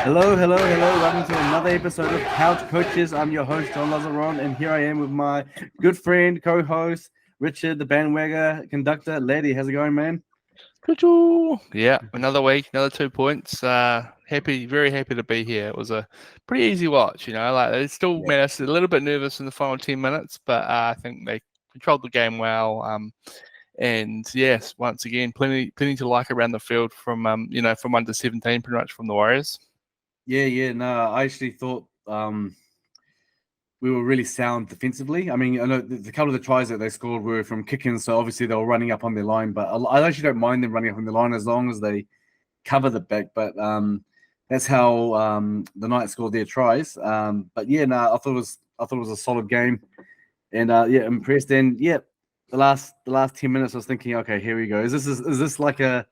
Hello, hello, hello. Welcome to another episode of Couch Coaches. I'm your host, John Lazaron, and here I am with my good friend, co-host, Richard, the bandwagon conductor. Lady, how's it going, man? Yeah, another week, another 2 points. Very happy to be here. It was a pretty easy watch, like it still made us a little bit nervous in the final 10 minutes, but I think they controlled the game well. And yes, once again, plenty to like around the field from 1 to 17, pretty much from the Warriors. Yeah. No, I actually thought we were really sound defensively. I mean, I know the couple of the tries that they scored were from kicking, so obviously they were running up on their line. But I actually don't mind them running up on the line as long as they cover the back. But that's how the Knights scored their tries. But yeah, no, I thought it was a solid game, and impressed. And yeah, the last 10 minutes, I was thinking, okay, here we go. Is this like a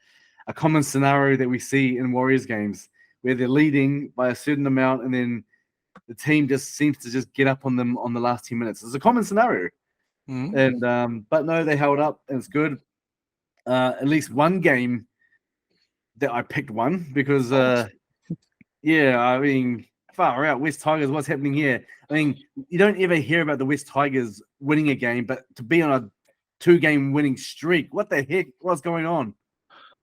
common scenario that we see in Warriors games where they're leading by a certain amount and then the team just seems to just get up on them on the last 10 minutes? It's a common scenario. Mm-hmm. And but no, they held up and it's good. At least one game that I picked one because I mean, far out, West Tigers, what's happening here? I mean, you don't ever hear about the West Tigers winning a game, but to be on a 2-game winning streak, what the heck? What's going on?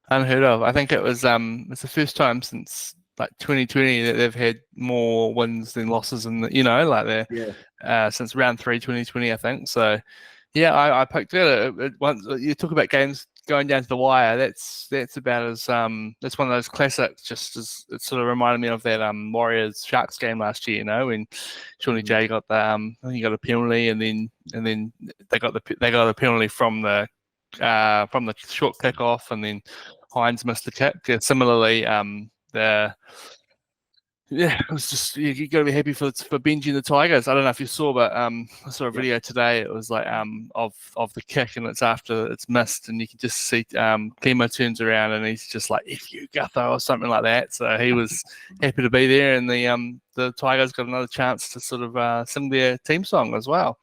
Unheard of. I think it's the first time since like 2020 that they've had more wins than losses in since round 3 2020, I think. So yeah, I picked it. Once you talk about games going down to the wire, that's about as that's one of those classics. Just as it sort of reminded me of that Warriors Sharks game last year, when Shawnee J got the I think he got a penalty, and then they got a penalty from the short kickoff, and then Hines missed the kick. Yeah, similarly, it was just you got to be happy for Benji and the Tigers. I don't know if you saw, but I saw a video today. It was like of the kick, and it's after it's missed, and you can just see Kimo turns around and he's just like "F you, Gutho" or something like that. So he was happy to be there, and the Tigers got another chance to sort of sing their team song as well.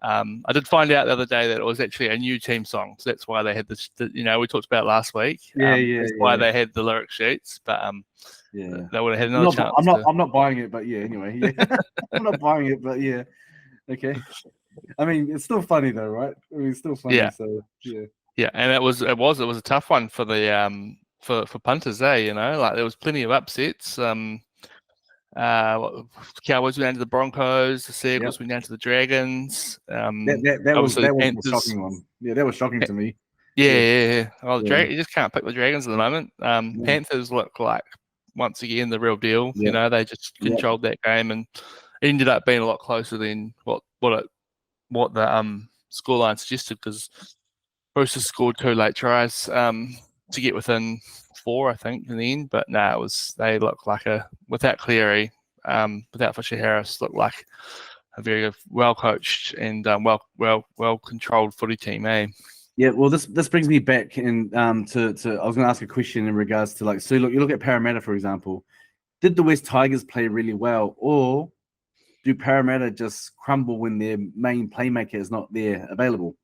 I did find out the other day that it was actually a new team song, so that's why they had this. We talked about it last week. That's why they had the lyric sheets, but they would have had another chance. I'm not buying it, but yeah. Anyway, yeah. I'm not buying it, but yeah. Okay. I mean, it's still funny though, right? I mean, it's still funny. Yeah. So yeah. Yeah, and it was a tough one for the for punters, like there was plenty of upsets. Cowboys went down to the Broncos. The Seagulls went down to the Dragons. That was a shocking one. Yeah, that was shocking to me. Yeah. Well, you just can't pick the Dragons at the moment. Panthers look like once again the real deal. They just controlled that game and it ended up being a lot closer than what the scoreline suggested, because Roosters scored 2 late tries to get within 4, I think, in the end. But no, they look like without Cleary, without Fisher Harris, looked like a very well coached and well controlled footy team, eh? Yeah, well, this brings me back and to I was going to ask a question in regards to you look at Parramatta, for example. Did the West Tigers play really well, or do Parramatta just crumble when their main playmaker is not there available?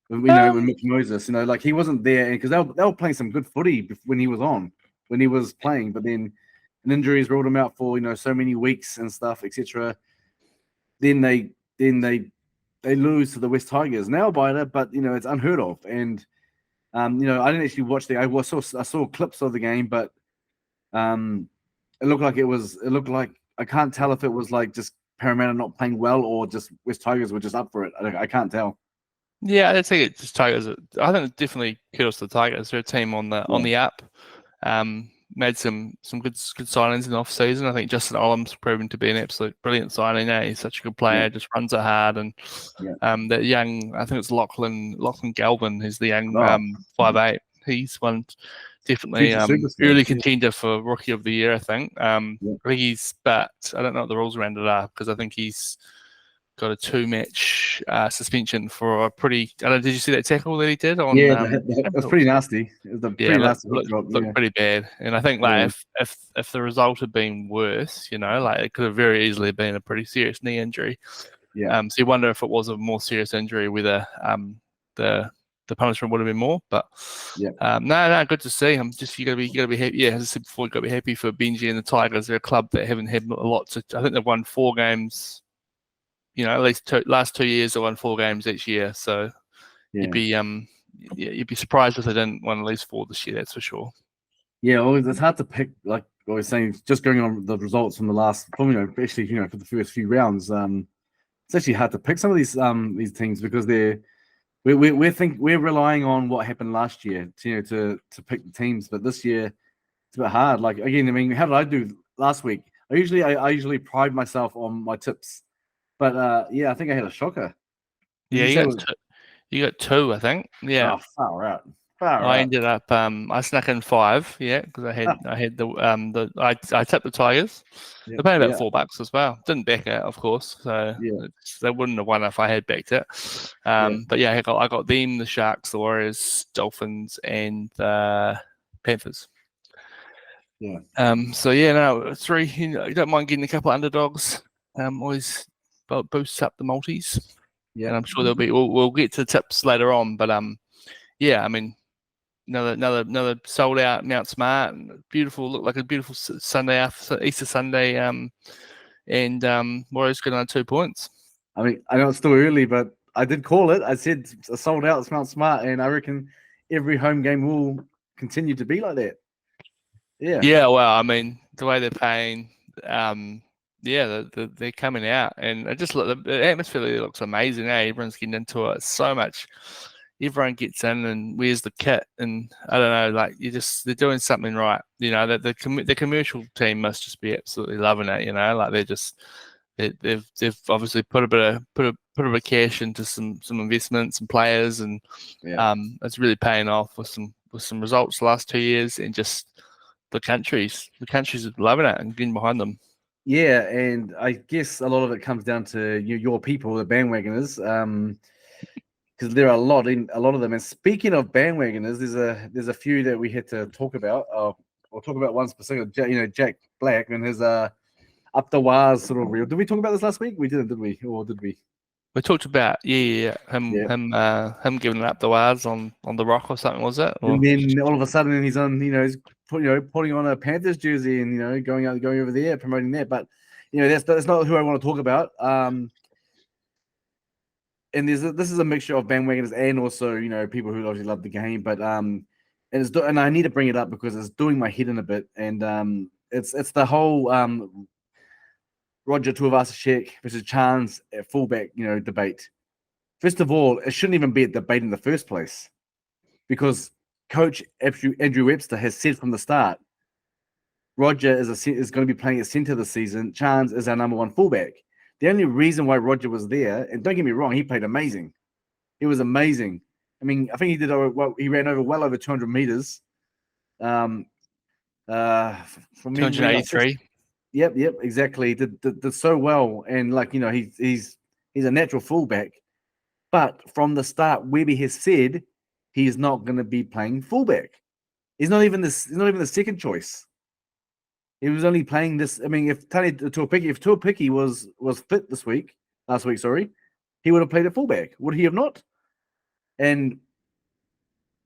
When Mitch Moses, he wasn't there, because they were playing some good footy when he was playing, but then injuries ruled him out for so many weeks and stuff, etc. Then they lose to the West Tigers, now by that, but it's unheard of. And I didn't actually watch I saw clips of the game, but it looked like I can't tell if it was like just Parramatta not playing well or just West Tigers were just up for it. I can't tell. Yeah, I think it's just Tigers. I think it's definitely kudos to the Tigers. They're a team on the up. Made some good signings in the off season. I think Justin Olam's proven to be an absolute brilliant signing. He's such a good player, just runs it hard, and that young, I think it's Lachlan Galvin, who's the young 5'8". He's one definitely early contender for Rookie of the Year, I think. I think but I don't know what the rules around it are, because I think he's got a 2-match suspension for a pretty. I don't know, did you see that tackle that he did on? That was pretty nasty. It was pretty nasty. Looked pretty bad. And I think if the result had been worse, it could have very easily been a pretty serious knee injury. So you wonder if it was a more serious injury, whether the the punishment would have been more. But no, good to see. You gotta be happy. Yeah, as I said before, you gotta be happy for Benji and the Tigers. They're a club that haven't had a lot to. I think they've won 4 games. At least last 2 years they won 4 games each year. So you'd be surprised if they didn't win at least 4 this year. That's for sure. Yeah, it's hard to pick. Like I was saying, just going on the results from the last, especially for the first few rounds. It's actually hard to pick some of these teams because we're relying on what happened last year to pick the teams, but this year it's a bit hard. Like again, I mean, how did I do last week? I usually pride myself on my tips, but I think I had a shocker. You got 2, I think. Yeah. Oh, far out. I ended up I snuck in 5, because I had I tipped the Tigers. They're paying about $4 as well. Didn't back it, of course, so they wouldn't have won if I had backed it. But I got them, the Sharks, the Warriors, Dolphins, and the Panthers. Yeah. No, 3. You don't mind getting a couple of underdogs. Always boosts up the multis. Yeah, and I'm sure there'll be. We'll get to tips later on, but I mean. Another sold out Mount Smart, beautiful, looked like a beautiful Sunday after Easter Sunday, and Warriors got on 2 points. I mean, I know it's still early, but I did call it. I said a sold out Mount Smart, and I reckon every home game will continue to be like that. Yeah. Yeah. Well, I mean, the way they're paying, they're coming out, and it just the atmosphere looks amazing. Everyone's getting into it so much. Everyone gets in and wears the kit, and I don't know, like they're doing something right. The commercial team must just be absolutely loving it. Like they've obviously put a bit of cash into some investments and players, and it's really paying off with some results the last 2 years, and just the countries are loving it and getting behind them. Yeah, and I guess a lot of it comes down to your people, the bandwagoners. Because there are a lot of them. And speaking of bandwagoners, there's a few that we had to talk about. I'll talk about one specific. Jack Black and his up the wires sort of reel. Did we talk about this last week? We didn't, did we? Or did we? We talked about him giving it up the wires on the rock or something, was it? And then all of a sudden he's on, he's putting on a Panthers jersey and going over there promoting that. But that's not who I want to talk about. And this is a mixture of bandwagoners and also people who obviously love the game, but and I need to bring it up because it's doing my head in a bit, and it's the whole Roger Tuivasa-Sheck versus Chance at fullback debate. First of all, it shouldn't even be a debate in the first place, because Coach Andrew Webster has said from the start, Roger is going to be playing at centre this season. Chance is our number 1 fullback. The only reason why Roger was there, and don't get me wrong, he played amazing. He was amazing. I mean, I think he ran over well over 200 meters. From 283. Yep, exactly. He did so well, and he's a natural fullback. But from the start, Webby has said he is not going to be playing fullback. He's not even the second choice. He was only playing this. I mean, if Tuapiki was fit last week, he would have played at fullback. Would he have not? And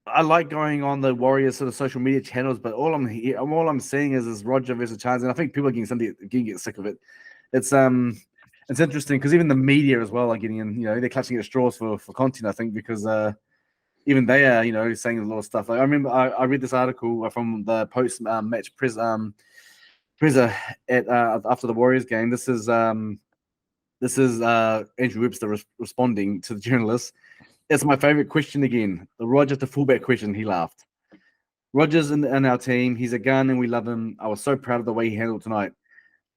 I like going on the Warriors sort of social media channels, but all I'm seeing is Roger versus Chance, and I think people are getting sick of it. It's interesting because even the media as well are getting in. They're clutching at straws for content. I think because even they are saying a lot of stuff. Like I remember I read this article from the post match presser at after the Warriors game. This is Andrew Webster responding to the journalist. It's my favorite question again. The Roger to fullback question. He laughed. Roger's in our team. He's a gun and we love him. I was so proud of the way he handled tonight.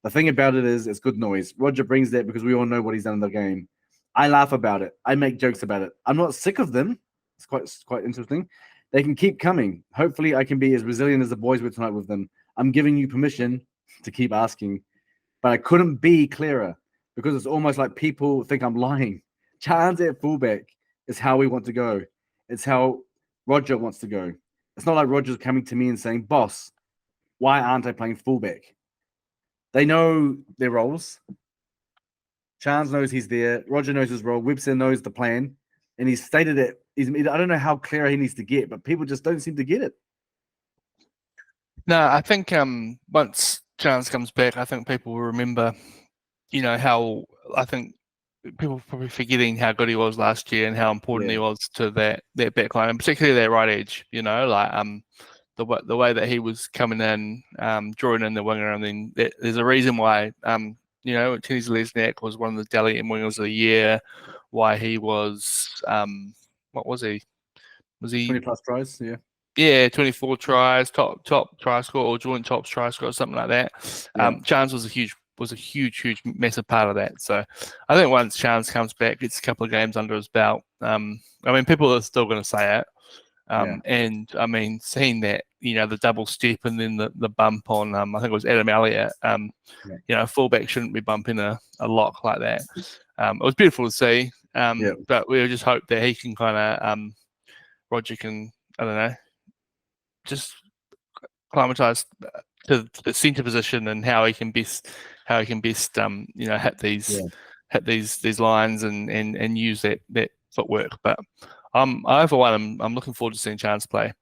The thing about it is it's good noise. Roger brings that because we all know what he's done in the game. I laugh about it. I make jokes about it. I'm not sick of them. It's quite interesting. They can keep coming. Hopefully I can be as resilient as the boys were tonight with them. I'm giving you permission to keep asking, but I couldn't be clearer because it's almost like people think I'm lying. Chance at fullback is how we want to go. It's how Roger wants to go. It's not like Roger's coming to me and saying, boss, why aren't I playing fullback? They know their roles. Chance knows he's there. Roger knows his role. Webster knows the plan. And he's stated it I don't know how clear he needs to get, but people just don't seem to get it. No, I think once Chance comes back, I think people will remember, how I think people are probably forgetting how good he was last year and how important he was to that back line, and particularly that right edge. The way that he was coming in, drawing in the winger, and then there's a reason why Kenny Lesniak was one of the Dally M wingers of the year. Why he was what was he? Was he 20 plus tries? Yeah. Yeah, 24 tries, top try score, or joint top try score, something like that. Chance was a huge, massive part of that. So I think once Chance comes back, gets a couple of games under his belt. People are still going to say it. And I mean, seeing that, the double step and then the bump on, I think it was Adam Elliott. Fullback shouldn't be bumping a lock like that. It was beautiful to see. But we just hope that he can kind of, Roger can, I don't know, just acclimatise to the centre position and how he can best hit these lines and use that footwork. But I for one, I'm looking forward to seeing Chance play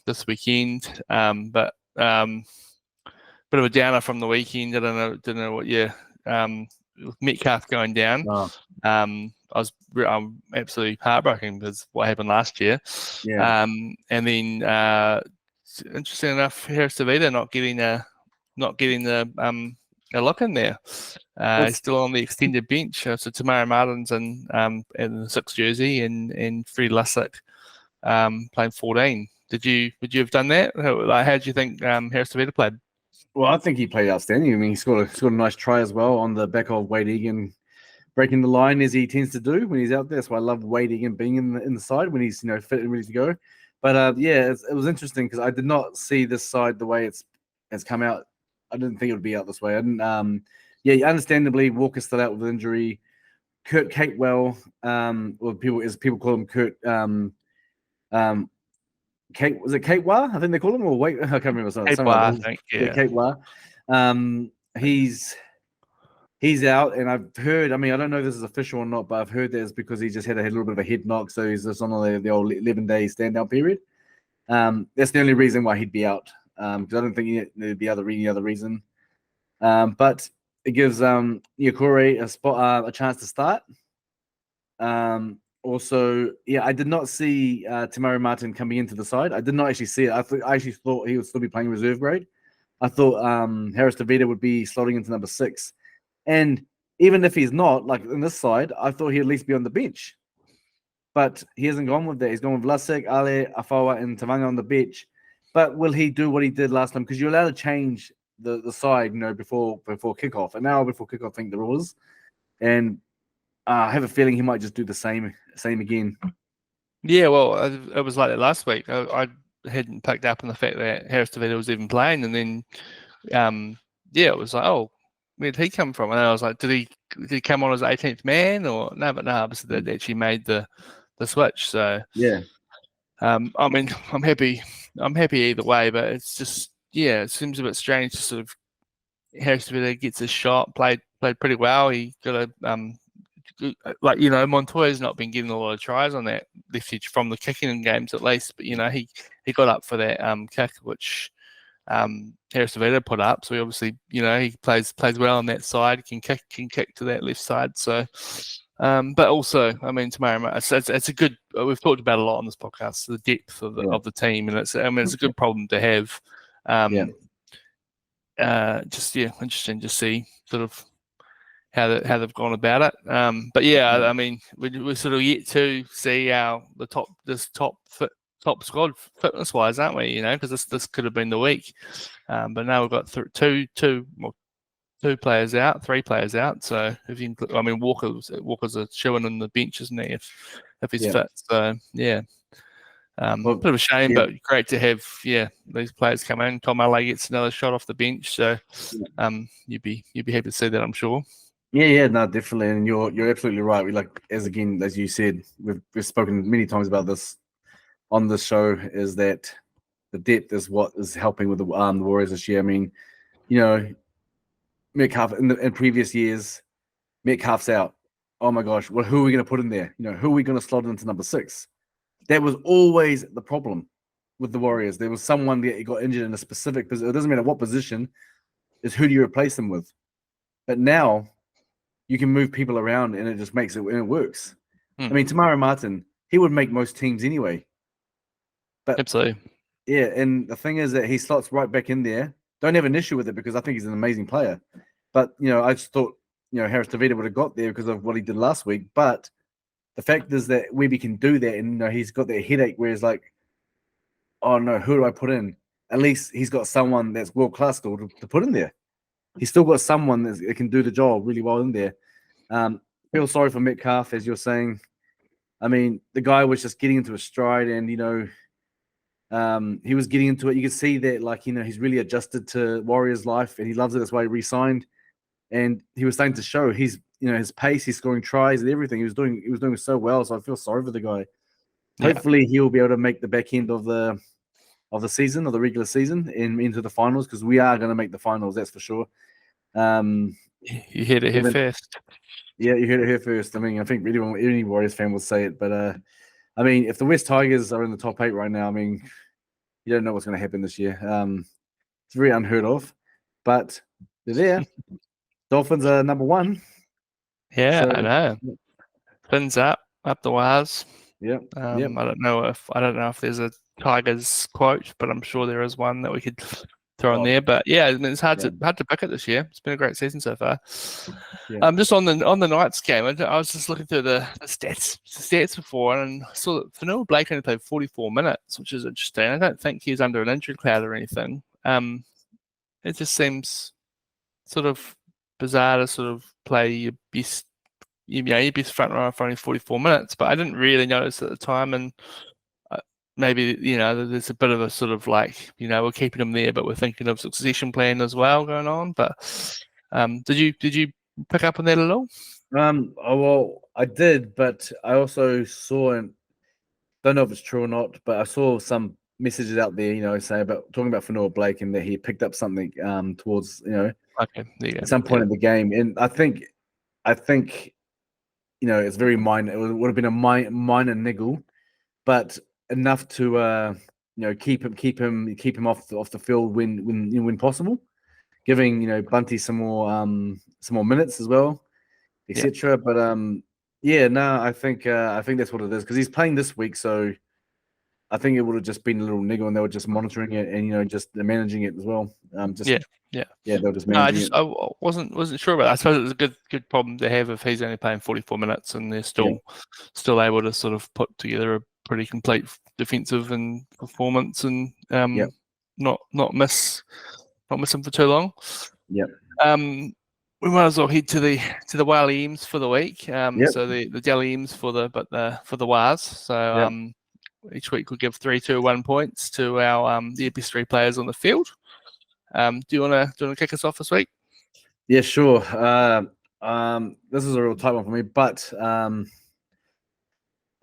this weekend. But bit of a downer from the weekend. I don't know what with Metcalf going down. I'm absolutely heartbroken because what happened last year. And then interesting enough, Harris Tavita not getting a look in there. He's still on the extended bench. So Tamara Martin's in the 6th jersey and Freddie Lussick playing 14. Would you have done that? How do you think Harris Tavita played? Well, I think he played outstanding. I mean, he scored a nice try as well on the back of Wade Egan breaking the line as he tends to do when he's out there. That's why I love Wade Egan being in the side when he's fit and ready to go. But it was interesting because I did not see this side the way it's come out. I didn't think it would be out this way. I didn't. Understandably, Walker's still out with injury. Kurt Catewell, or people call him Kurt. Was it Catewell? I think they call him, or wait, I can't remember. Catewell, I think. Yeah, Catewell. He's out, and I've heard. I mean, I don't know if this is official or not, but I've heard that it's because he just had a little bit of a head knock, so he's just on the old 11-day stand-down period. That's the only reason why he'd be out. Because I don't think there'd be any other reason. But it gives Yakure a chance to start. Also, I did not see Tamari Martin coming into the side. I did not actually see it. I actually thought he would still be playing reserve grade. I thought Harris Tavita would be slotting into number 6. And even if he's not, like in this side, I thought he'd at least be on the bench. But he hasn't gone with that. He's gone with Vlasic, Ale, Afawa, and Tavanga on the bench. But will he do what he did last time? Because you're allowed to change the side, before kickoff. An hour before kickoff, I think the rules. And I have a feeling he might just do the same again. Yeah, well, it was like that last week. I hadn't picked up on the fact that Harris Tavita was even playing, and then it was like, oh, where did he come from? And I was like, did he come on as 18th man or no? But no, obviously they actually made the switch. So I mean, I'm happy either way, but it's just it seems a bit strange to sort of Harris Tavita gets a shot, played pretty well. He got a Montoya's not been getting a lot of tries on that left edge from the kicking games at least, but he got up for that kick which Harris Tavita put up. So he obviously he plays well on that side, can kick to that left side. So but also, I mean, tomorrow it's a good. We've talked about a lot on this podcast, the depth of the team, and it's a good problem to have. Interesting to see sort of how they've gone about it. I mean, we're sort of yet to see this top squad fitness wise, aren't we? Because this could have been the week, but now we've got three players out. So if you, Walker's a showing on the bench, isn't he? If he's fit, so bit of a shame, but great to have these players come in. Tom Alley gets another shot off the bench, so you'd be happy to see that, I'm sure. Yeah, no, definitely, and you're absolutely right. We as you said, we've spoken many times about this on this show, is that the depth is what is helping with the Warriors this year. I mean, Metcalf in previous years, Metcalf's out. oh my gosh, well, who are we going to put in there? Who are we going to slot into number 6? That was always the problem with the Warriors. There was someone that got injured in a specific position. It doesn't matter what position, is who do you replace them with? But now you can move people around and it just makes it, and it works. I mean, Tamara Martin, he would make most teams anyway. But absolutely. Yeah, and the thing is that he slots right back in there. Don't have an issue with it because I think he's an amazing player. But, I just thought, Harris DeVita would have got there because of what he did last week. But the fact is that Webby can do that, and he's got that headache where he's like, oh no, who do I put in? At least he's got someone that's world class still to put in there. He's still got someone that can do the job really well in there. Feel sorry for Metcalf, as you're saying. I mean, the guy was just getting into a stride, and he was getting into it. You could see that, he's really adjusted to Warriors life, and he loves it. That's why he re-signed. And he was starting to show his pace, he's scoring tries and everything. He was doing so well. So I feel sorry for the guy. Yeah. Hopefully he'll be able to make the back end of the season, or the regular season, and into the finals, because we are going to make the finals. That's for sure. You heard it here first. Yeah, you heard it here first. I mean, I think any Warriors fan will say it, but I mean, if the West Tigers are in the top 8 right now, I mean, you don't know what's going to happen this year. It's very unheard of, but they're there. Dolphins are number 1. Yeah, so, I know. Fins up the wires. Yeah. I don't know if there's a Tigers quote, but I'm sure there is one that we could throw in there. But yeah, I mean, it's hard to pick it this year. It's been a great season so far. Yeah. Just on the Knights game, I was just looking through the stats before, and I saw that Fanua Blake only played 44 minutes, which is interesting. I don't think he's under an injury cloud or anything. It just seems sort of bizarre to sort of play your best front runner for only 44 minutes, but I didn't really notice at the time, and maybe there's a bit of a sort of we're keeping him there, but we're thinking of succession plan as well going on. But did you pick up on that at all? Well, I did, but I also saw, and don't know if it's true or not, but I saw some messages out there, talking about Fanua Blake, and that he picked up something towards at some point in the game, and I think it's very minor. It would have been a minor niggle, but enough to keep him off the field when possible, giving Bunty some more minutes as well, etc. But I think that's what it is, because he's playing this week, so I think it would have just been a little niggle, and they were just monitoring it and just managing it as well. They were just managing I wasn't sure about that. I suppose it's a good problem to have if he's only playing 44 minutes and they're still able to sort of put together a pretty complete defensive and performance, and not miss him for too long. We might as well head to the Whale Eames for the week. So the Dell Eames for the Wars. So each week we'll give 3, 2, 1 points to our the best 3 players on the field. Do you want to kick us off this week? Yeah, sure. This is a real tight one for me, but I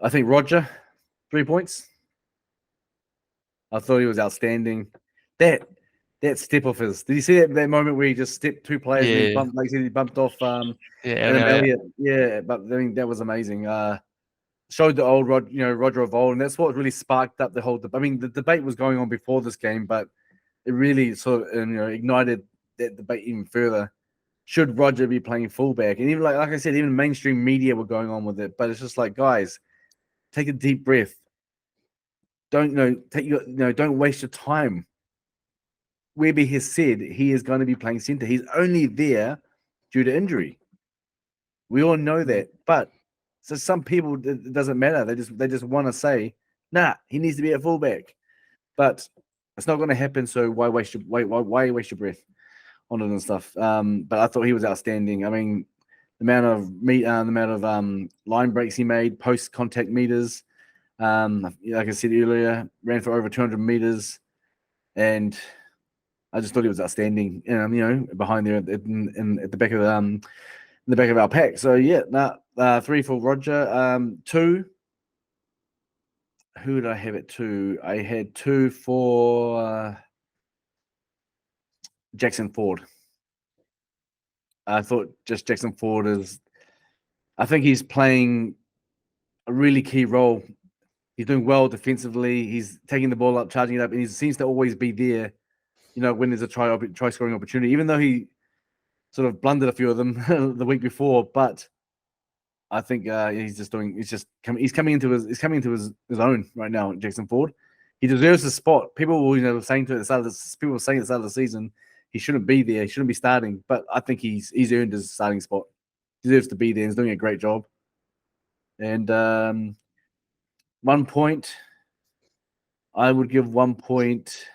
think Roger, 3 points. I thought he was outstanding. That step off his. Did you see that moment where he just stepped 2 players and he bumped off Adam Elliott? Yeah, but I mean that was amazing. Showed the old Roger of old, and that's what really sparked up the whole debate. I mean, the debate was going on before this game, but it really sort of ignited that debate even further. Should Roger be playing fullback? And even like I said, even mainstream media were going on with it. But it's just like, guys, take a deep breath. Don't don't waste your time. Webby has said he is going to be playing center. He's only there due to injury. We all know that, but so some people, it doesn't matter. They just want to say, nah, he needs to be at fullback. But it's not going to happen. So why waste your breath on it and stuff? But I thought he was outstanding. I mean, the amount of line breaks he made, post contact meters. Like I said earlier, ran for over 200 meters, and I just thought he was outstanding. Behind there at the back of in the back of our pack. So 3 for Roger. 2. Who did I have it 2? I had 2 for Jackson Ford. I thought just Jackson Ford is. I think he's playing a really key role. He's doing well defensively. He's taking the ball up, charging it up, and he seems to always be there. When there's a try scoring opportunity, even though he sort of blundered a few of them the week before, but I think he's coming into his own right now. Jackson Ford, he deserves a spot. People were saying to it at the start of the season, he shouldn't be there. He shouldn't be starting. But I think he's earned his starting spot. He deserves to be there. He's doing a great job. And 1 point, I would give 1 point.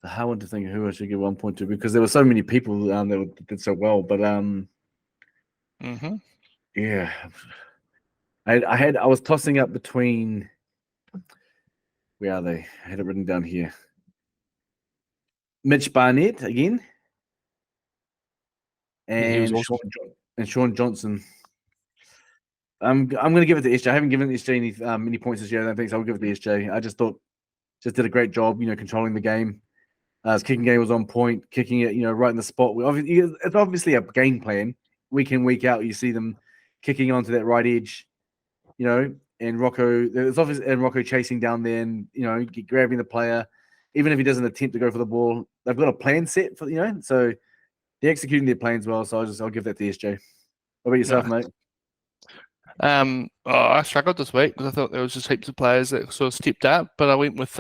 I want to think who I should give 1 point to because there were so many people that did so well. But yeah, I was tossing up between. Where are they? I had it written down here. Mitch Barnett again, and Sean Johnson. I'm going to give it to SJ. I haven't given SJ any points this year. I don't think so. I'll give it to SJ. I just thought did a great job, controlling the game. His kicking game was on point, kicking it, right in the spot. It's obviously a game plan. Week in, week out, you see them kicking onto that right edge, and Rocco chasing down there and, grabbing the player. Even if he doesn't attempt to go for the ball, they've got a plan set for, so they're executing their plans well. So I'll give that to SJ. What about yourself, mate? I struggled this week because I thought there was just heaps of players that sort of stepped up, but I went with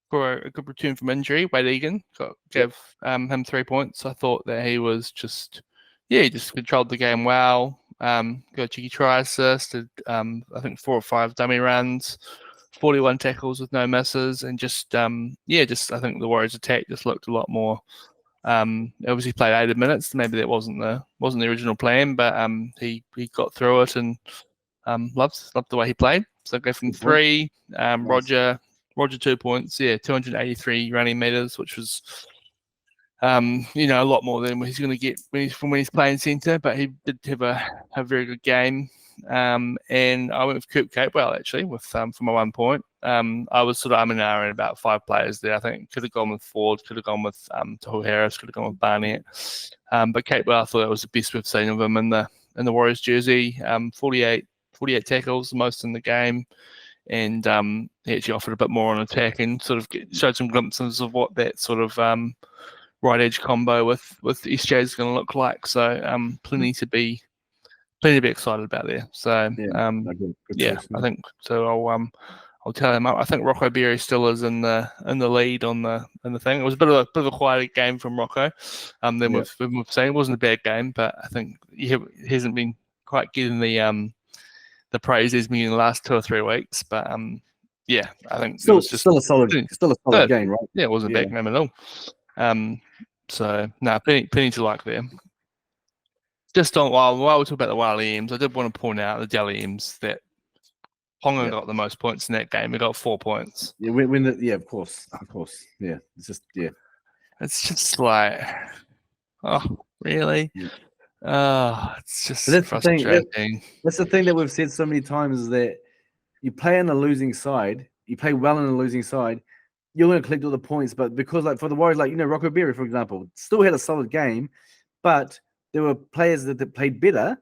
for a good return from injury, Wade Egan gave him 3 points. I thought that he was he just controlled the game well. Got a cheeky try assist, did, I think 4 or 5 dummy runs, 41 tackles with no misses, and I think the Warriors' attack just looked a lot more. Obviously played 80 minutes. Maybe that wasn't the original plan, but he got through it and loved the way he played. So I gave him 3. Nice. Roger 2 points. 283 running meters, which was a lot more than he's going to get when he's playing centre. But he did have a very good game. And I went with Coop Capewell actually for my 1 point. I was sort of in about 5 players there. I think could have gone with Ford, could have gone with Tohu Harris, could have gone with Barnett. But Capewell, I thought that was the best we've seen of him in the Warriors jersey. 48 tackles, the most in the game. And he actually offered a bit more on attack and sort of showed some glimpses of what that sort of right edge combo with SJ is going to look like. So plenty to be excited about there. So I think so. I'll tell him. I think Rocco Berry still is in the lead on the thing. It was a bit of a quieter game from Rocco. Then we've seen it wasn't a bad game, but I think he hasn't been quite getting the praise he's been in the last 2 or 3 weeks. But I think still a solid game, right? Yeah, it wasn't a bad game at all. So plenty to like there. Just while we talk about the Wally Ems, I did want to point out the Dally Ems that Ponga got the most points in that game. He got 4 points. Yeah, of course. Yeah, it's just like, oh, really? Yeah. It's just frustrating. That's the thing that we've said so many times is that you play on a losing side, you play well on a losing side, you're going to collect all the points. But because, like, for the Warriors, like, Rocco Berry, for example, still had a solid game, but there were players that played better.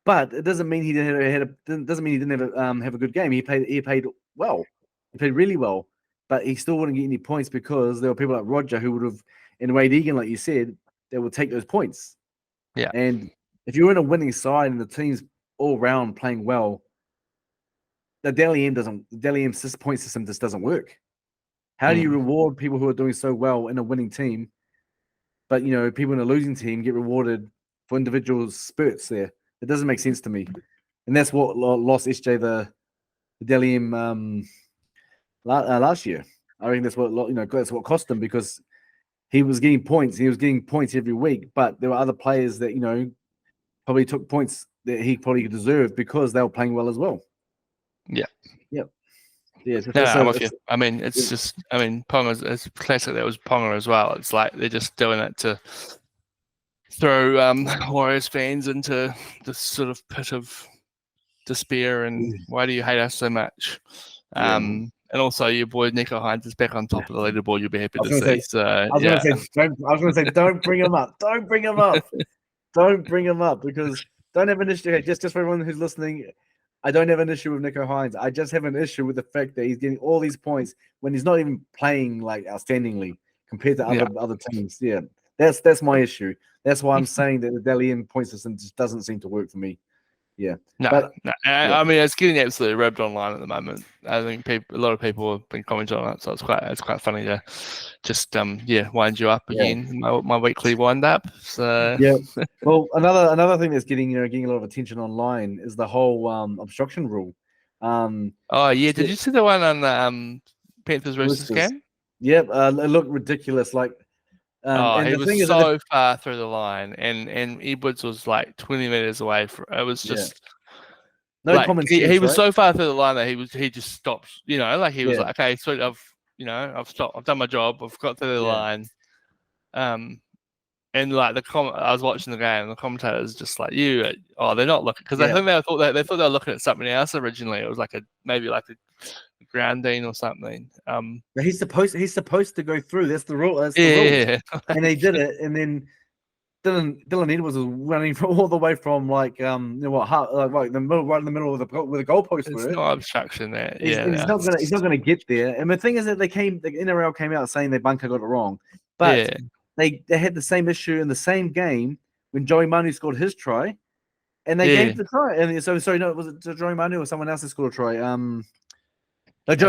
But it doesn't mean he didn't have a good game. He played well. He played really well, but he still wouldn't get any points because there were people like Roger who would have, and Wade Egan, like you said, that would take those points. Yeah. And if you're in a winning side and the team's all round playing well, the Dally M point system just doesn't work. How do you reward people who are doing so well in a winning team, but people in a losing team get rewarded for individual spurts there? It doesn't make sense to me, and that's what lost SJ the Dally M last year. I think that's what cost him because he was getting points. He was getting points every week, but there were other players that probably took points that he probably deserved because they were playing well as well. Yeah. Yep. Yeah. I'm with you. I mean, it's Ponga. It's classic. That was Ponga as well. It's like they're just doing it to throw Warriors fans into this sort of pit of despair and why do you hate us so much? And also your boy Nico Hines is back on top of the leaderboard. You'll be happy to see. I was going to say, don't bring him up. Don't bring him up. Don't bring him up because don't have an issue. Okay, just for everyone who's listening, I don't have an issue with Nico Hines. I just have an issue with the fact that he's getting all these points when he's not even playing like outstandingly compared to other teams. Yeah, that's my issue. That's why I'm saying that the Dalian point system just doesn't seem to work for me. Yeah. No. I mean, it's getting absolutely rubbed online at the moment. I think a lot of people have been commenting on it, so it's quite funny to just wind you up again. My weekly wind up. So yeah. Well, another thing that's getting a lot of attention online is the whole obstruction rule. Oh yeah, did you see the one on the Panthers Roosters game? Yep, it looked ridiculous. Like, and he was so far through the line, and Edwards was like 20 meters away. It was just. No common sense, he was right? so far through the line that he just stopped. You know, like he was like, okay, sweet, I've stopped, I've done my job, I've got through the line. And like I was watching the game, and the commentators just like, they're not looking, because I think they thought they were looking at something else originally. It was like maybe a grounding or something. He's supposed to go through. That's the rule. That's the rule. And they did it, and then Dylan Edwards was running all the way from right in the middle of where the goalposts were. It's not obstruction there. He's not gonna get there. And the thing is that the NRL came out saying their bunker got it wrong, but they had the same issue in the same game when Joey Manu scored his try, and they gave the try. And so was it Joey Manu or someone else that scored a try? Joe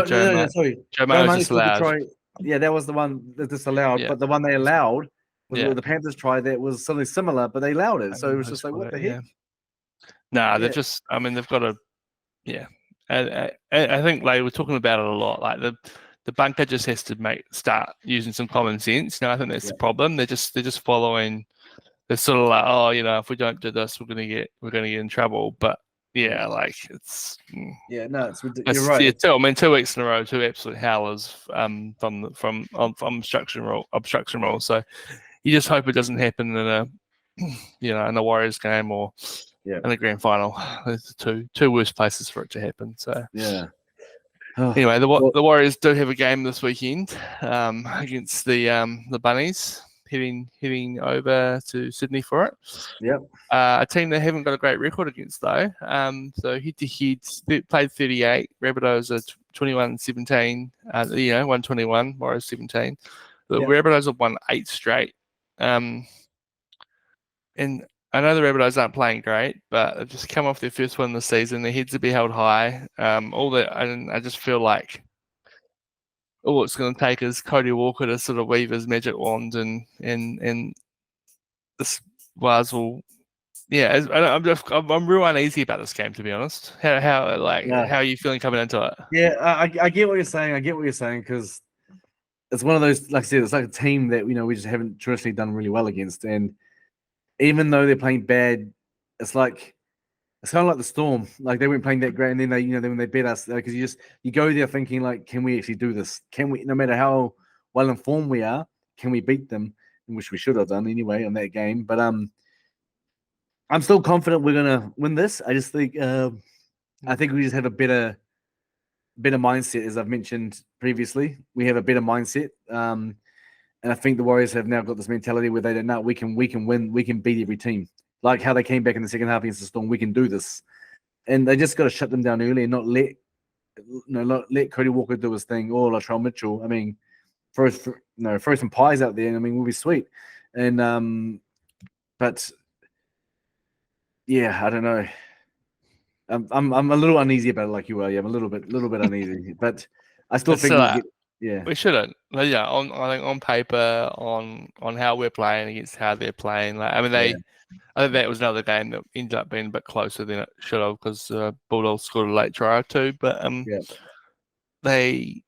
Manu scored the try. Yeah, that was the one that disallowed, but the one they allowed. The Panthers tried that was something similar, but they allowed it. So it was just like, what the heck? They've just, I mean, they've got to, And I think they were talking about it a lot. Like the bunker just has to start using some common sense. I think that's the problem. They're just following. They're sort of like, if we don't do this, we're gonna get in trouble. But it's it's ridiculous. You're right. 2 weeks in a row, 2 absolute howlers from obstruction rule. So you just hope it doesn't happen in in the Warriors game or in the grand final. There's the two worst places for it to happen. So anyway, the Warriors do have a game this weekend against the Bunnies, heading over to Sydney for it. Yep. A team they haven't got a great record against though. So head to head, played 38. Rabbitohs are 21-17. 121. Warriors 17. The Rabbitohs have won 8 straight. And I know the Rabbitohs aren't playing great, but they've just come off their first win this season. Their heads will be held high. I just feel like all it's going to take is Cody Walker to sort of weave his magic wand, and this Waz will. Yeah, I'm real uneasy about this game, to be honest. How are you feeling coming into it? Yeah, I get what you're saying. Because it's one of those, like I said, it's like a team that we just haven't traditionally done really well against, and even though they're playing bad, it's kind of like the Storm. Like they weren't playing that great, and then when they beat us, because you go there thinking like, can we actually do this? Can we, no matter how well informed we are, can we beat them? Which we should have done anyway on that game. But I'm still confident we're gonna win this. I just think I think we just have a better mindset, as I've mentioned previously. We have a better mindset, and I think the Warriors have now got this mentality where they don't know we can win, we can beat every team. Like how they came back in the second half against the Storm, we can do this, and they just got to shut them down early and not let Cody Walker do his thing or Latrell Mitchell. I mean, throw some pies out there. I mean, we'll be sweet, and but. Yeah, I don't know. I'm a little uneasy about it, like you are. Yeah, I'm a little bit uneasy, but I still think we shouldn't. I think on paper, on how we're playing against how they're playing. I think that was another game that ended up being a bit closer than it should have, because Bulldogs scored a late try or two, but they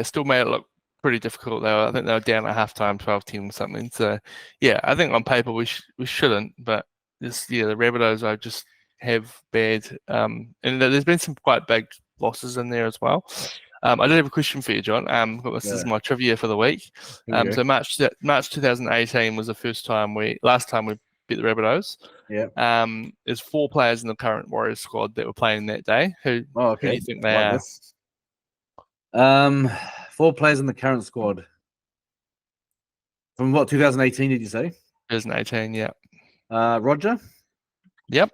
still made it look pretty difficult. I think they were down at halftime, 12-10 or something. So I think on paper we shouldn't, but. The Rabbitohs I just have bad, and there's been some quite big losses in there as well. I did have a question for you, John. This is my trivia for the week. So March 2018 was the last time we beat the Rabbitohs. Yeah. There's 4 players in the current Warriors squad that were playing that day. Who do you think they are? 4 players in the current squad. From what, 2018 did you say? 2018, yeah. Roger? Yep.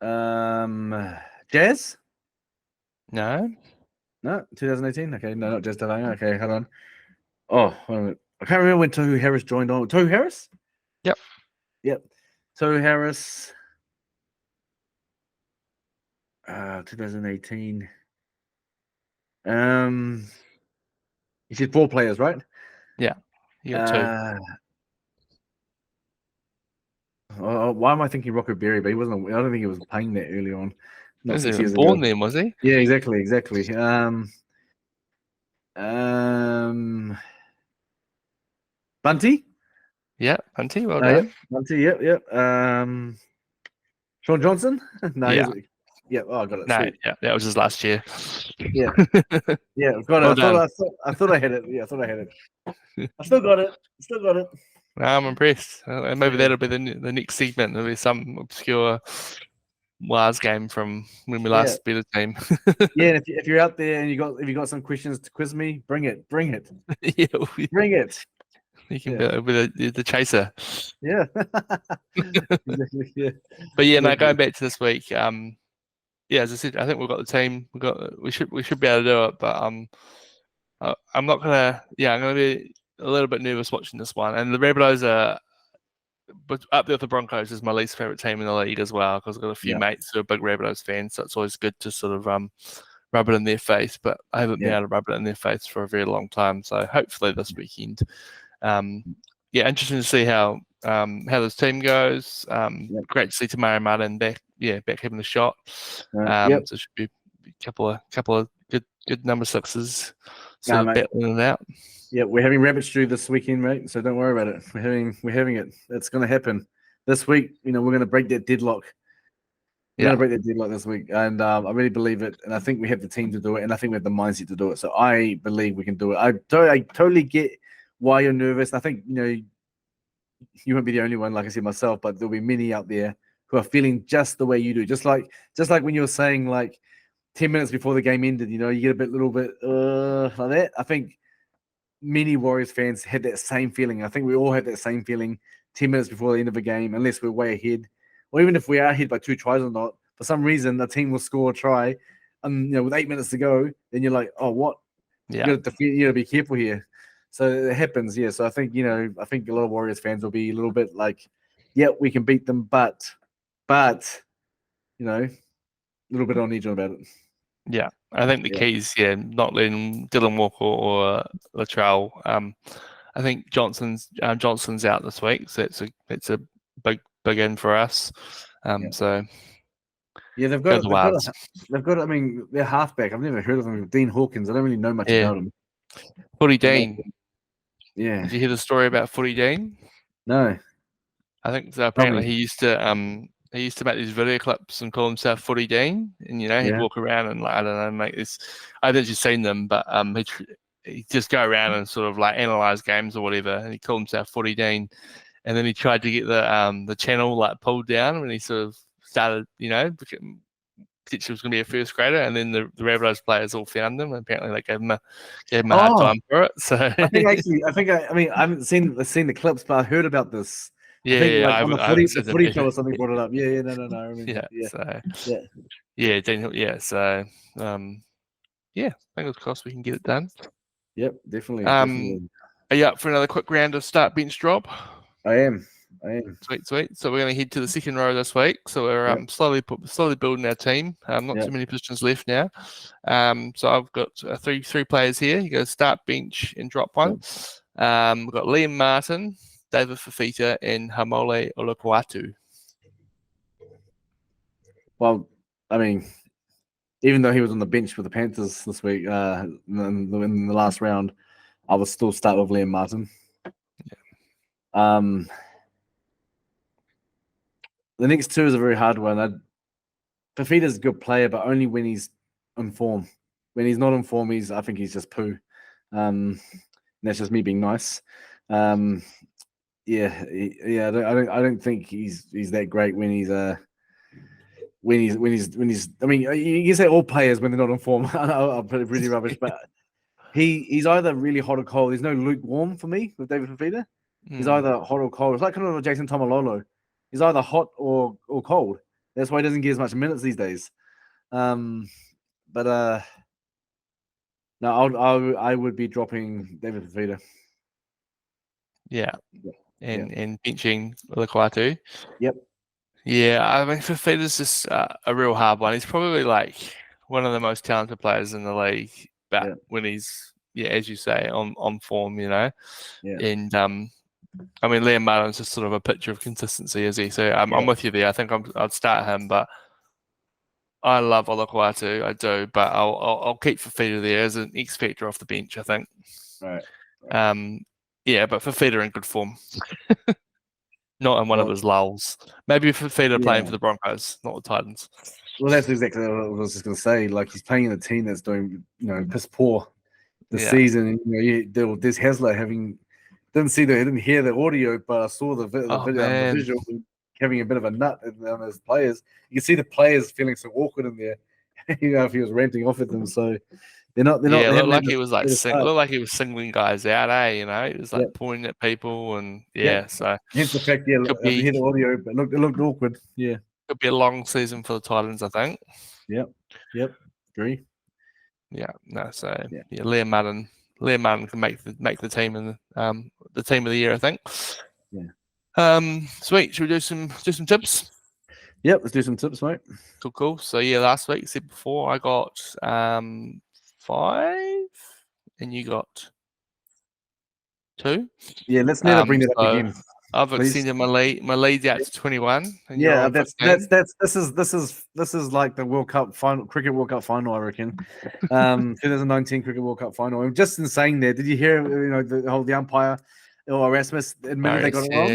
Jazz? No. No, 2018. Okay, no, not Jazz Delano. Okay, hold on. Oh, wait a minute. I can't remember when Tohu Harris joined on. Tohu Harris? Yep. Yep. Tohu Harris. 2018. You said 4 players, right? Yeah. You got 2. Why am I thinking Rocco Berry? But he wasn't. I don't think he was playing that early on. Not He 6 was years born ago. then, was he? Yeah, exactly. Bunty. Yeah, Hunty, well Yep. done. Bunty. Yep. Sean Johnson. No, Yeah. Yeah. Oh, I got it. No, Sweet. yeah, that was his last year. Yeah. Yeah, I've got it. Well done. I thought I had it. Yeah, I thought I had it. I still got it. I'm impressed. Maybe Yeah. that'll be the next segment. There'll be some obscure Wars game from when we last beat a team. Yeah, and if you're out there and you got some questions to quiz me, bring it. Yeah, Bring it. you can be the chaser. Yeah. Exactly. Yeah. But yeah, no, going back to this week, yeah, as I said, I think we've got the team. We should be able to do it. But I'm not gonna. Yeah, I'm gonna be a little bit nervous watching this one. And the Rabbitohs are, but up there with the Broncos is my least favorite team in the league as well, because I've got a few mates who are big Rabbitohs fans. So it's always good to sort of rub it in their face. But I haven't been able to rub it in their face for a very long time. So hopefully this weekend. Yeah, interesting to see how this team goes. Great to see Tamari Martin back having a shot. So it should be a couple of good number 6s sort of battling it out. Yeah, we're having rabbit stew this weekend, mate. So don't worry about it. We're having it. It's going to happen this week. We're going to break that deadlock. We're going to break that deadlock this week, and I really believe it. And I think we have the team to do it, and I think we have the mindset to do it. So I believe we can do it. I totally get why you're nervous. I think you won't be the only one, like I said myself, but there'll be many out there who are feeling just the way you do. Just like when you were saying, like 10 minutes before the game ended, you get a little bit like that. I think many Warriors fans had that same feeling. I think we all had that same feeling 10 minutes before the end of a game, unless we're way ahead, or even if we are ahead by 2 tries or not. For some reason, the team will score a try, and with 8 minutes to go, then you're like, oh, what? Yeah, you got to be careful here. So it happens, yeah. So I think I think a lot of Warriors fans will be a little bit like, yeah, we can beat them, but a little bit on edge about it. Yeah, I think the key is not letting Dylan Walker or Latrell. I think Johnson's out this week, so it's a big in for us. So yeah, they've got. I mean, their halfback. I've never heard of him. Dean Hawkins. I don't really know much about him. Footy Dean. Yeah. Did you hear the story about Footy Dean? No. I think so. Apparently, he used to make these video clips and call himself Footy Dean, and he'd walk around and I don't know, make this. I've actually seen them, but he'd just go around and sort of like analyze games or whatever, and he called himself Footy Dean, and then he tried to get the channel like pulled down when he sort of started, potentially was going to be a first grader, and then the Rabbitohs players all found him, and apparently they gave him a hard time for it. So I haven't seen the clips, but I heard about this. On the footy show or something brought it up. No. I mean, fingers crossed we can get it done. Yep, definitely. Are you up for another quick round of start bench drop? I am. Sweet. So we're going to head to the second row this week. So we're slowly building our team. Not too many positions left now. So I've got three players here. You go start bench and drop one. We've got Liam Martin, David Fafita, and Hamole Olukwatu. Well, I mean, even though he was on the bench for the Panthers this week in the last round, I would still start with Liam Martin. Yeah. The next two is a very hard one. Fafita's a good player, but only when he's on form. When he's not on form, I think he's just poo. That's just me being nice. I don't think he's that great when he's I mean, you can say all players when they're not on form are pretty rubbish, but he's either really hot or cold. There's no lukewarm for me with David Fafita. He's either hot or cold. It's like kind of Jason Tomalolo. He's either hot or cold. That's why he doesn't get as much minutes these days. But no, I would be dropping David Fafita. Yeah. Yeah. And benching Oluwatu. Yep. Yeah, I mean, Fafita's just a real hard one. He's probably like one of the most talented players in the league, but when he's, as you say, on form, Yeah. And I mean, Liam Martin's just sort of a picture of consistency, is he? So I'm with you there. I think I'd start him, but I love Oluwatu, I do, but I'll keep Fafita there as an X factor off the bench, I think. Right. Yeah, but Fafita in good form. Not in one of his lulls. Maybe Fafita playing for the Broncos, not the Titans. Well, that's exactly what I was just going to say. Like, he's playing in a team that's doing, piss poor this season. There's Hasler didn't hear the audio, but I saw the visual having a bit of a nut on his players. You can see the players feeling so awkward in there. If he was ranting off at them, so they're not. It looked like he was looked like he was singling guys out. He was like pointing at people and So hence the fact, I didn't hear the audio, but it looked awkward. Yeah, could be a long season for the Titans, I think. Yep, agree. Yeah, no, so Liam Martin can make the team and the team of the year, I think. Sweet. Should we do some tips? Yep, let's do some tips, mate. Cool. So last week, said before, I got 5, and you got 2. Yeah, let's never bring that up again. I've extended my lead out to 21. And this is like the World Cup final, Cricket World Cup final, I reckon. 2019 Cricket World Cup final. Just in saying that, did you hear the umpire or Erasmus admitted they got it wrong?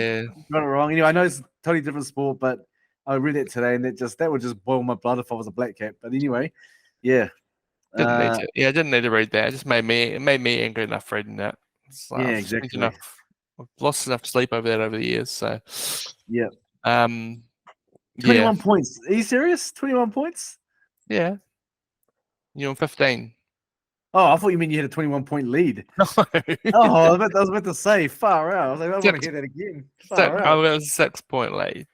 Got it wrong. I know it's a totally different sport, but I read it today, and that would just boil my blood if I was a black cap. But anyway, didn't need to. I didn't need to read that. It just made me angry enough reading that. Exactly. I've lost enough sleep over that over the years. So 21 points. Are you serious? 21 points? Yeah. You're on 15. Oh, I thought you meant you had a 21-point lead. No. I was about to say far out. I was like, I want to hear that again. I was a 6-point lead.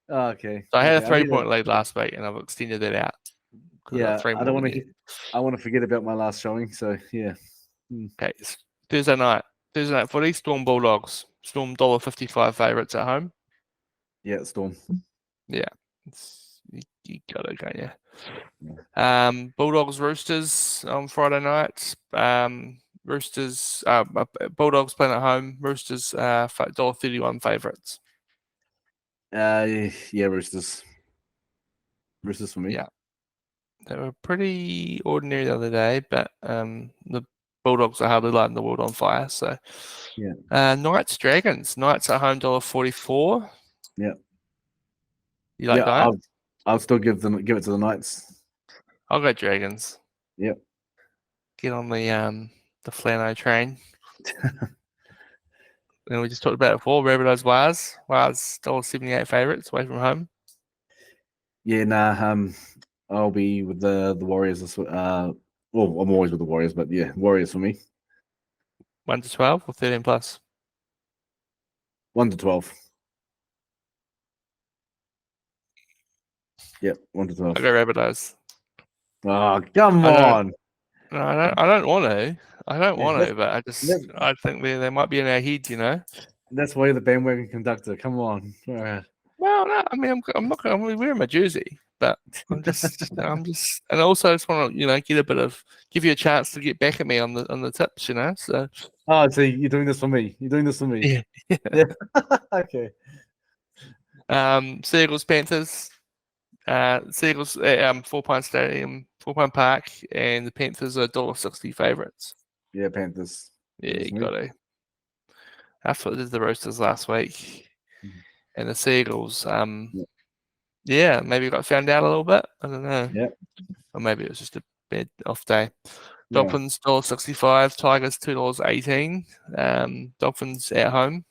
Oh, okay. So I had a 3-point lead last week, and I've extended that out. Yeah, I don't want to. I want to forget about my last showing. So yeah. Okay, Thursday night footy. Storm Bulldogs. Storm $1.55 favourites at home. Yeah, Storm. Yeah, you got it, can't you? Yeah. Bulldogs Roosters on Friday night. Roosters Bulldogs playing at home. Roosters $1.31 favourites. Yeah, Roosters. Roosters for me. Yeah, they were pretty ordinary the other day, but the Bulldogs are hardly lighting the world on fire. So Knights Dragons. Knights at home $1.44. Yeah. You like that? I'll still give it to the Knights. I'll go Dragons. Yep. Get on the Flano train. And we just talked about it before. Rabbitohs Wars $1.78 favourites away from home. Yeah, I'll be with the Warriors. Well, I'm always with the Warriors, but yeah, Warriors for me. 1 to 12 or 13 plus? 1 to 12. Yep, 1 to 12. I go Rabbitohs. Oh, come on. No, I don't want to. But I think they might be in our head, That's why you're the bandwagon conductor. Come on. All right. Well, no, I mean, I'm not going to wear my jersey, but I'm just, and also I just want to, give you a chance to get back at me on the tips, So. Oh, so you're doing this for me. Yeah. Okay. Seagulls Panthers. Seagulls 4 Pine Stadium, 4 Pine Park, and the Panthers are $1.60 favourites. Yeah, Panthers. Yeah, you got to. I thought did the Roosters last week, and the Seagulls. Maybe got found out a little bit. I don't know. Yeah. Or maybe it was just a bad off day. Dolphins $1.65, Tigers $2.18. Dolphins at home.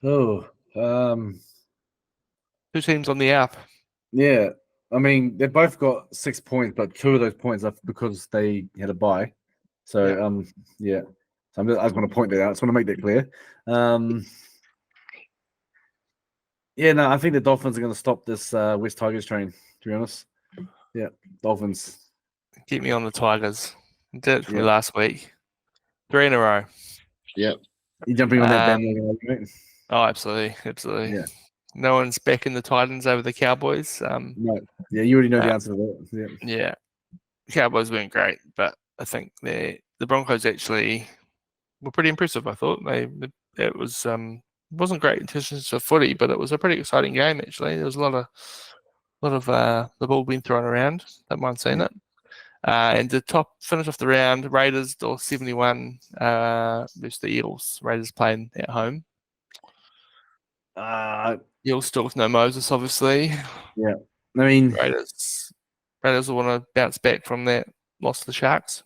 Oh, 2 teams on the app. Yeah, I mean they both got 6 points, but 2 of those points are because they had a bye. So So I just want to point that out. I just want to make that clear. Yeah, no, I think the Dolphins are going to stop this West Tigers train. To be honest, yeah, Dolphins. Get me on the Tigers. Did it for me Yeah. last week. 3 in a row. Yep. You jumping on that bandwagon? Oh, absolutely, absolutely. Yeah. No one's backing the Titans over the Cowboys. No. Yeah, you already know the answer to that. Yeah. Yeah, Cowboys weren't great, but I think the Broncos actually were pretty impressive. I thought it wasn't great in terms of footy, but it was a pretty exciting game actually. There was a lot of the ball being thrown around. Don't mind saying it. And the top finish off the round, Raiders or 71 versus the Eagles. Raiders playing at home. Eagles still with no Moses, obviously. Yeah. I mean, Raiders will want to bounce back from that loss to the Sharks.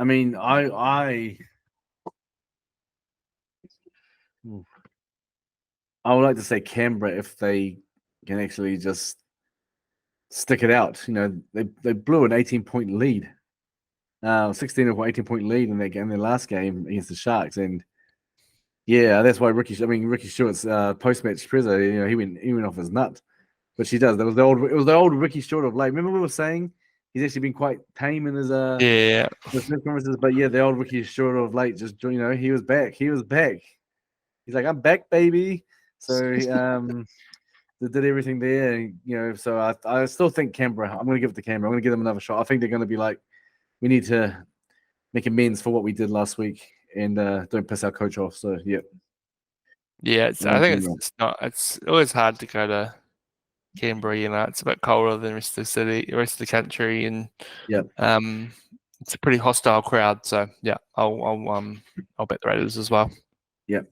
I mean, I would like to say Canberra if they can actually just stick it out. You know, they blew an 18-point lead, 16 or 18-point lead in their last game against the Sharks, and yeah, that's why Ricky Stewart's post-match presser, you know, he went off his nut. But she does. It was the old Ricky Stewart of late. Remember we were saying he's actually been quite tame in his his press conferences, but yeah, the old Ricky Stewart of late just he was back. He was back. He's like, I'm back, baby. So they did everything there, and, you know. So I still think Canberra. I'm going to give it to Canberra. I'm going to give them another shot. I think they're going to be like, we need to make amends for what we did last week, and don't piss our coach off. So yeah. Yeah, I think it's always hard to go to Canberra. You know, it's a bit colder than the rest of the country, and it's a pretty hostile crowd. So yeah, I'll bet the Raiders as well. Yep.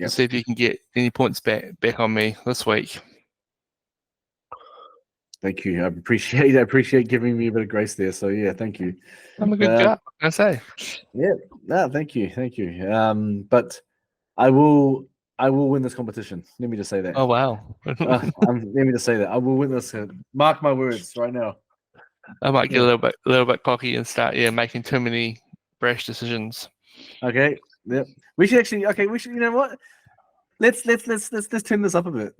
See if you can get any points back on me this week. Thank you. I appreciate giving me a bit of grace there. So yeah, thank you. I'm a good guy, I say. Yeah. No, thank you. But I will win this competition. Let me just say that. Oh wow. Let me just say that. I will win this. Mark my words right now. I might get a little bit cocky and start making too many brash decisions. Okay. Yep. We should actually. Okay. We should. You know what? Let's turn this up a bit.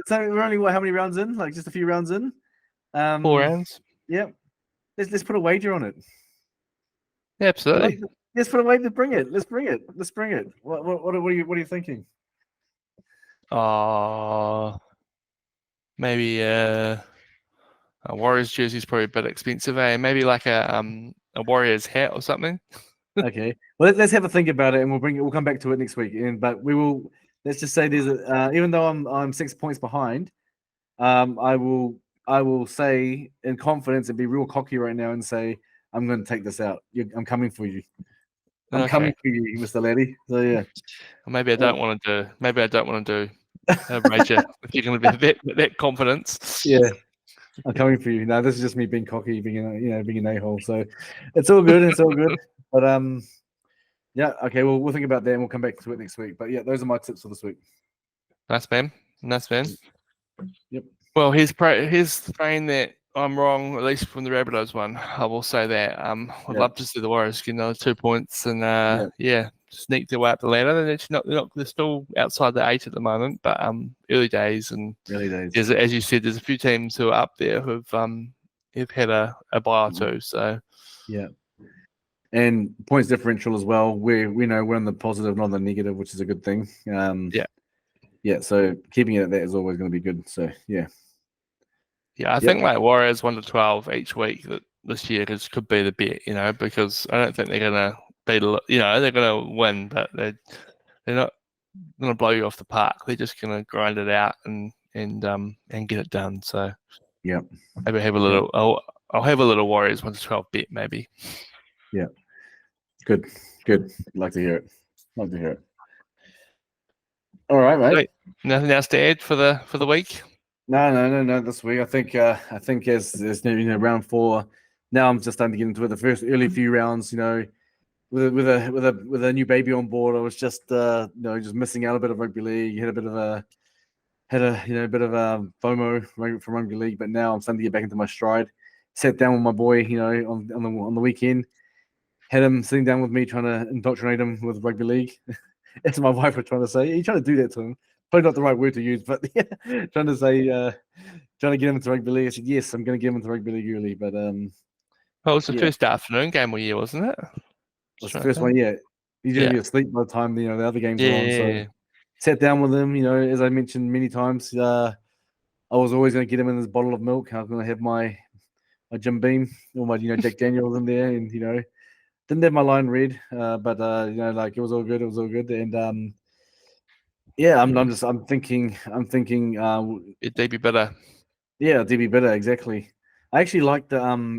So we're only how many rounds in? Like just a few rounds in. 4 rounds. Yep. Let's put a wager on it. Yeah, absolutely. Let's put a wager. Bring it. Let's bring it. What are you thinking? Maybe a Warriors jersey is probably a bit expensive, eh? Maybe like a Warriors hat or something. Okay. Well, let's have a think about it, and we'll come back to it next week. But we will. Let's just say there's even though I'm 6 points behind, I will say in confidence and be real cocky right now and say I'm going to take this out. I'm coming for you. I'm coming for you, Mr. Laddie. So yeah. Maybe I don't want to do a wager if you're going to be that confidence. Yeah. I'm coming for you. No, this is just me being cocky, being an a-hole. So it's all good. It's all good. But yeah, okay. Well, we'll think about that and we'll come back to it next week. But yeah, those are my tips for this week. Nice, man. Yep. Well, here's praying that I'm wrong, at least from the Rabbitohs one. I will say that. I'd love to see the Warriors get another 2 points and sneak their way up the ladder. They're still outside the 8 at the moment, but early days. As you said, there's a few teams who are up there who've had a bye or two. So yeah. And points differential as well. We're on the positive, not the negative, which is a good thing. Yeah. So keeping it at that is always going to be good. So yeah. Yeah, I think like Warriors 1 to 12 each week this year could be the bet, because I don't think they're gonna they're gonna win, but they're not gonna blow you off the park. They're just gonna grind it out and get it done. So yeah, maybe have a little. I'll have a little Warriors 1 to 12 bet maybe. Yeah, good. Like to hear it. All right, mate. Nothing else to add for the week? No. This week, I think as round 4. Now I'm just starting to get into it. The first early few rounds, with a new baby on board, I was just just missing out a bit of rugby league. Had a bit of FOMO from rugby league, but now I'm starting to get back into my stride. Sat down with my boy, on the weekend. Had him sitting down with me, trying to indoctrinate him with rugby league. As my wife was trying to say, are you trying to do that to him? probably not the right word to use, but yeah, trying to say, trying to get him into rugby league. I said, yes, I'm going to get him into rugby league early, but Well, it was the first afternoon game all year, wasn't it? That's the first one, yeah. He's going to be asleep by the time the other games are on. So sat down with him, as I mentioned many times. I was always going to get him in this bottle of milk. I was going to have my Jim Beam or my Jack Daniels in there, and didn't have my line read, but like it was all good. It was all good, and I'm thinking. It'd be better. Yeah, DB better, exactly. I actually like the I don't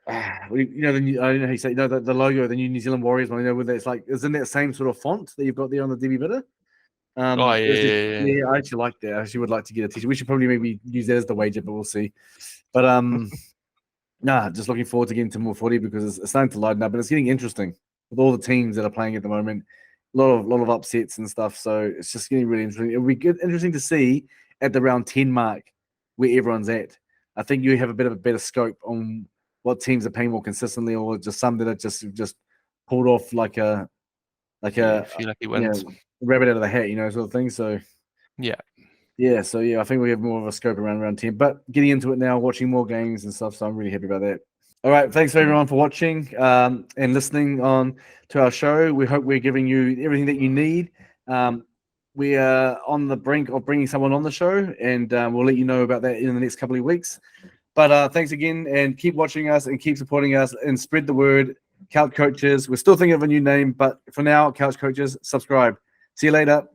know how you say the logo, the new New Zealand Warriors one. With it's like, isn't that same sort of font that you've got there on the DB Bitter? Yeah. I actually like that. I actually would like to get a t-shirt. We should probably maybe use that as the wager, but we'll see. But just looking forward to getting to more footy because it's starting to lighten up, but it's getting interesting with all the teams that are playing at the moment. A lot of upsets and stuff. So it's just getting really interesting. It'll be interesting to see at the round 10 mark where everyone's at. I think you have a bit of a better scope on what teams are paying more consistently, or just some that are just pulled off like a few lucky wins, rabbit out of the hat, sort of thing. So yeah. So I think we have more of a scope around round 10. But getting into it now, watching more games and stuff, so I'm really happy about that. All right, thanks everyone for watching and listening on to our show. We hope we're giving you everything that you need. We are on the brink of bringing someone on the show, and we'll let you know about that in the next couple of weeks. But thanks again, and keep watching us and keep supporting us and spread the word. Couch Coaches. We're still thinking of a new name, but for now, Couch Coaches, subscribe. See you later.